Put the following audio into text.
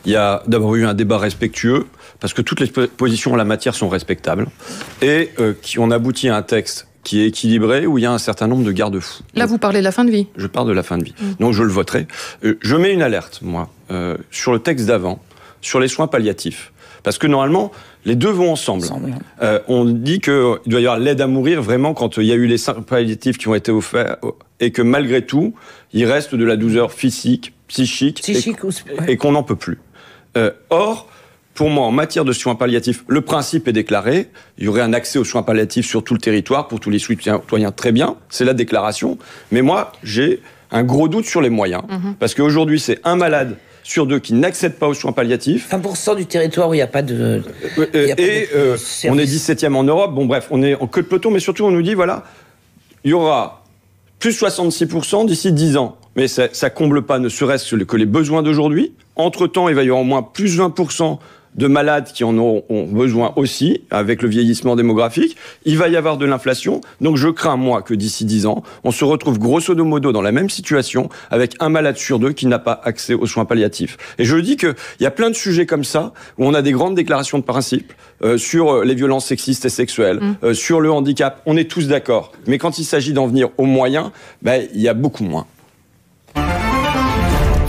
Il y a d'abord eu un débat respectueux, parce que toutes les positions en la matière sont respectables, et on aboutit à un texte qui est équilibré, où il y a un certain nombre de garde-fous. Là, vous parlez de la fin de vie. Je parle de la fin de vie. Donc, je le voterai. Je mets une alerte, moi, sur le texte d'avant, sur les soins palliatifs. Parce que, normalement, les deux vont ensemble. On dit qu'il doit y avoir l'aide à mourir, vraiment, quand il y a eu les soins palliatifs qui ont été offerts, et que, malgré tout, il reste de la douleur physique, psychique et qu'on n'en peut plus. Or, pour moi, en matière de soins palliatifs, le principe est déclaré. Il y aurait un accès aux soins palliatifs sur tout le territoire pour tous les citoyens, très bien. C'est la déclaration. Mais moi, j'ai un gros doute sur les moyens. Parce qu'aujourd'hui, c'est un malade sur 2 qui n'accède pas aux soins palliatifs. 20% du territoire où il n'y a pas de... on est 17e en Europe. Bon, bref, on est en queue de peloton. Mais surtout, on nous dit, voilà, il y aura plus 66% d'ici 10 ans. Mais ça ne comble pas, ne serait-ce que les besoins d'aujourd'hui. Entre-temps, il va y avoir au moins plus 20% de malades qui en ont besoin aussi, avec le vieillissement démographique. Il va y avoir de l'inflation. Donc je crains, moi, que d'ici 10 ans, on se retrouve grosso modo dans la même situation, avec un malade sur 2 qui n'a pas accès aux soins palliatifs. Et je dis qu'il y a plein de sujets comme ça, où on a des grandes déclarations de principe, sur les violences sexistes et sexuelles, sur le handicap. On est tous d'accord. Mais quand il s'agit d'en venir aux moyens, il y a beaucoup moins.